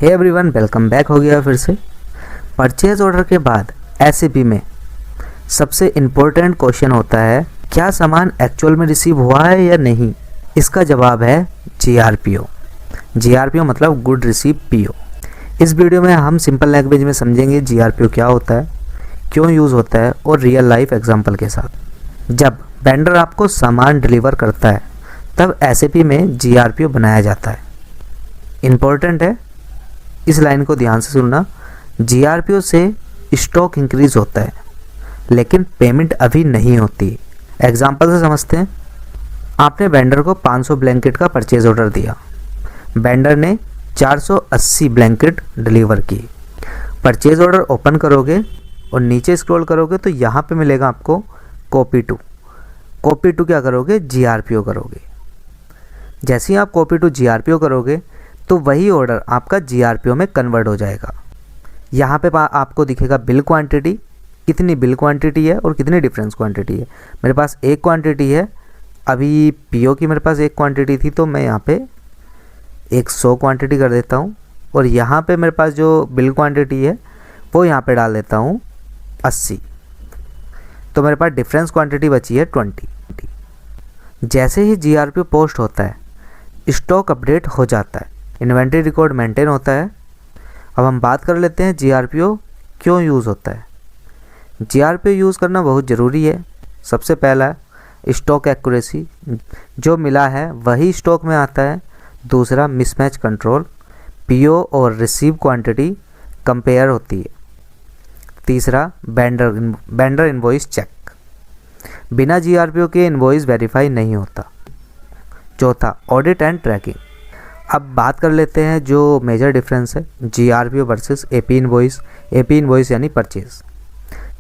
Hey everyone, welcome back हो गया फिर से। परचेज ऑर्डर के बाद एसएपी में सबसे इम्पोर्टेंट क्वेश्चन होता है, क्या सामान एक्चुअल में रिसीव हुआ है या नहीं। इसका जवाब है जीआरपीओ। जीआरपीओ मतलब गुड रिसीव पीओ। इस वीडियो में हम सिंपल लैंग्वेज में समझेंगे जीआरपीओ क्या होता है, क्यों यूज़ होता है और रियल लाइफ एग्जांपल के साथ। जब वेंडर आपको सामान डिलीवर करता है तब एसएपी में जीआरपीओ बनाया जाता है। इम्पोर्टेंट है, इस लाइन को ध्यान से सुनना। जीआरपीओ से स्टॉक इंक्रीज होता है लेकिन पेमेंट अभी नहीं होती। एग्जांपल से समझते हैं। आपने वेंडर को 500 ब्लैंकेट का परचेज ऑर्डर दिया, वेंडर ने 480 ब्लैंकेट डिलीवर की। परचेज ऑर्डर ओपन करोगे और नीचे स्क्रॉल करोगे तो यहाँ पे मिलेगा आपको कॉपी टू। कॉपी टू क्या करोगे, जीआरपीओ करोगे। जैसे ही आप कॉपी टू जीआरपीओ करोगे तो वही ऑर्डर आपका जीआरपीओ में कन्वर्ट हो जाएगा। यहाँ पे आपको दिखेगा बिल क्वांटिटी, कितनी बिल क्वांटिटी है और कितनी डिफरेंस क्वांटिटी है। मेरे पास एक क्वांटिटी है, अभी पीओ की मेरे पास एक क्वांटिटी थी तो मैं यहाँ पे 100 क्वांटिटी कर देता हूँ और यहाँ पे मेरे पास जो बिल क्वांटिटी है वो यहाँ पे डाल देता हूँ 80। तो मेरे पास डिफरेंस क्वांटिटी बची है 20। जैसे ही जीआरपीओ पोस्ट होता है स्टॉक अपडेट हो जाता है, इन्वेंट्री रिकॉर्ड मेंटेन होता है। अब हम बात कर लेते हैं जीआरपीओ क्यों यूज़ होता है। जीआरपीओ यूज़ करना बहुत ज़रूरी है। सबसे पहला स्टॉक एक्यूरेसी, जो मिला है वही स्टॉक में आता है। दूसरा मिसमैच कंट्रोल, पीओ और रिसीव क्वांटिटी कंपेयर होती है। तीसरा वेंडर इनवॉइस चेक, बिना जीआरपीओ के इनवॉइस वेरीफाई नहीं होता। चौथा ऑडिट एंड ट्रैकिंग। अब बात कर लेते हैं जो मेजर डिफरेंस है GRPO versus AP invoice. AP invoice यानी परचेज।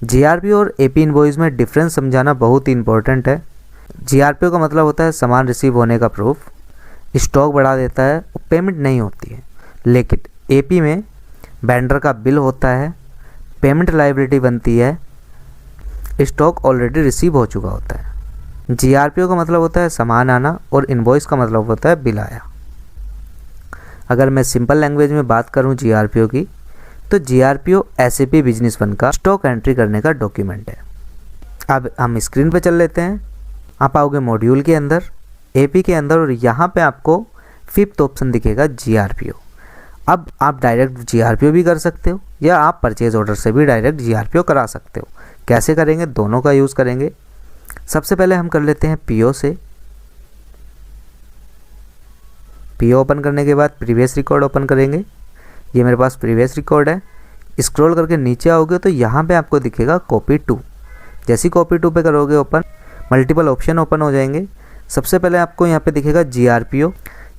जीआरपीओ और एपी इनवॉइस में डिफरेंस समझाना बहुत ही इंपॉर्टेंट है। जीआरपीओ का मतलब होता है सामान रिसीव होने का प्रूफ, स्टॉक बढ़ा देता है, पेमेंट नहीं होती है। लेकिन एपी में वेंडर का बिल होता है, पेमेंट लायबिलिटी बनती है, स्टॉक ऑलरेडी रिसीव हो चुका होता है। जीआरपीओ का मतलब होता है सामान आना और इनवॉइस का मतलब होता है बिल आया। अगर मैं सिंपल लैंग्वेज में बात करूं जीआरपीओ की, तो जीआरपीओ एसएपी बिजनेस वन का स्टॉक एंट्री करने का डॉक्यूमेंट है। अब हम स्क्रीन पे चल लेते हैं। आप आओगे मॉड्यूल के अंदर, एपी के अंदर, और यहाँ पे आपको 5th ऑप्शन दिखेगा जीआरपीओ। अब आप डायरेक्ट जीआरपीओ भी कर सकते हो या आप परचेज ऑर्डर से भी डायरेक्ट जीआरपीओ करा सकते हो। कैसे करेंगे, दोनों का यूज़ करेंगे। सबसे पहले हम कर लेते हैं पीओ से। पीओ ओपन करने के बाद प्रीवियस रिकॉर्ड ओपन करेंगे। ये मेरे पास प्रीवियस रिकॉर्ड है। स्क्रॉल करके नीचे आओगे तो यहाँ पे आपको दिखेगा कॉपी टू। जैसी कॉपी टू पे करोगे ओपन, मल्टीपल ऑप्शन ओपन हो जाएंगे। सबसे पहले आपको यहाँ पे दिखेगा जीआरपीओ।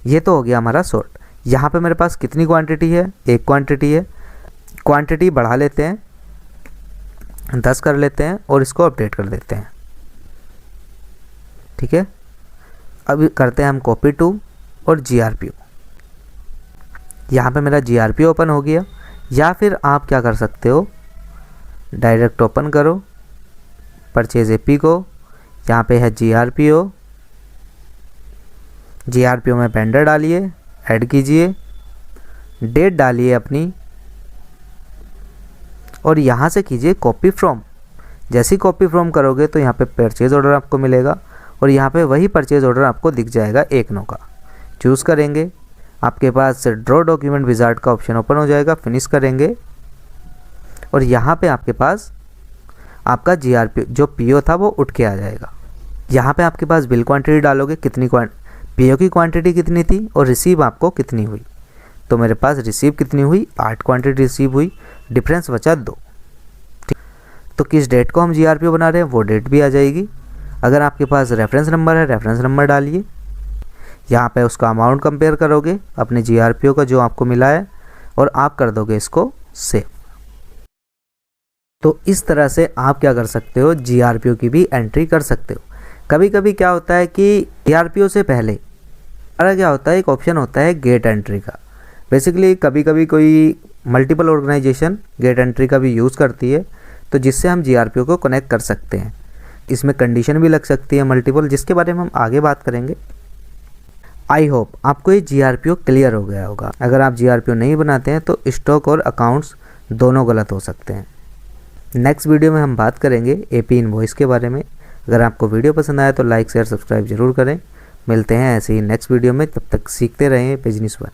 ये तो हो गया हमारा सॉर्ट। यहाँ पे मेरे पास कितनी क्वांटिटी है, एक क्वांटिटी है। क्वांटिटी बढ़ा लेते हैं, 10 कर लेते हैं और इसको अपडेट कर देते हैं। ठीक है, अब करते हैं हम कॉपी टू और जीआरपीओ। यहाँ पे मेरा जीआरपीओ ओपन हो गया। या फिर आप क्या कर सकते हो, डायरेक्ट ओपन करो परचेज एपी को। यहाँ पे है जीआरपीओ। जीआरपीओ में वेंडर डालिए, ऐड कीजिए, डेट डालिए अपनी और यहाँ से कीजिए कॉपी फ्रॉम। जैसी कॉपी फ्रॉम करोगे तो यहाँ पे परचेज ऑर्डर आपको मिलेगा और यहाँ पे वही परचेज ऑर्डर आपको दिख जाएगा 1/9 का। चूज़ करेंगे, आपके पास ड्रॉ डॉक्यूमेंट विजार्ड का ऑप्शन ओपन हो जाएगा। फिनिश करेंगे और यहाँ पे आपके पास आपका जीआरपीओ जो पीओ था वो उठ के आ जाएगा। यहाँ पे आपके पास बिल क्वांटिटी डालोगे, कितनी पीओ की क्वांटिटी कितनी थी और रिसीव आपको कितनी हुई। तो मेरे पास रिसीव कितनी हुई, 8 क्वांटिटी रिसीव हुई, डिफरेंस बचा 2। ठीक, तो किस डेट को हम जीआरपीओ बना रहे हैं वो डेट भी आ जाएगी। अगर आपके पास रेफरेंस नंबर है, रेफरेंस नंबर डालिए। यहाँ पे उसका अमाउंट कंपेयर करोगे अपने जीआरपीओ का जो आपको मिला है और आप कर दोगे इसको सेव। तो इस तरह से आप क्या कर सकते हो, जीआरपीओ की भी एंट्री कर सकते हो। कभी कभी क्या होता है कि जीआरपीओ से पहले क्या होता है, एक ऑप्शन होता है गेट एंट्री का। बेसिकली कभी कभी कोई मल्टीपल ऑर्गेनाइजेशन गेट एंट्री का भी यूज़ करती है, तो जिससे हम जीआरपीओ को कनेक्ट कर सकते हैं। इसमें कंडीशन भी लग सकती है मल्टीपल, जिसके बारे में हम आगे बात करेंगे। आई होप आपको ये GRPO क्लियर हो गया होगा। अगर आप GRPO नहीं बनाते हैं तो स्टॉक और अकाउंट्स दोनों गलत हो सकते हैं। नेक्स्ट वीडियो में हम बात करेंगे AP इनवॉइस के बारे में। अगर आपको वीडियो पसंद आया तो लाइक शेयर सब्सक्राइब जरूर करें। मिलते हैं ऐसे ही नेक्स्ट वीडियो में, तब तक सीखते रहें बिजनेस वन।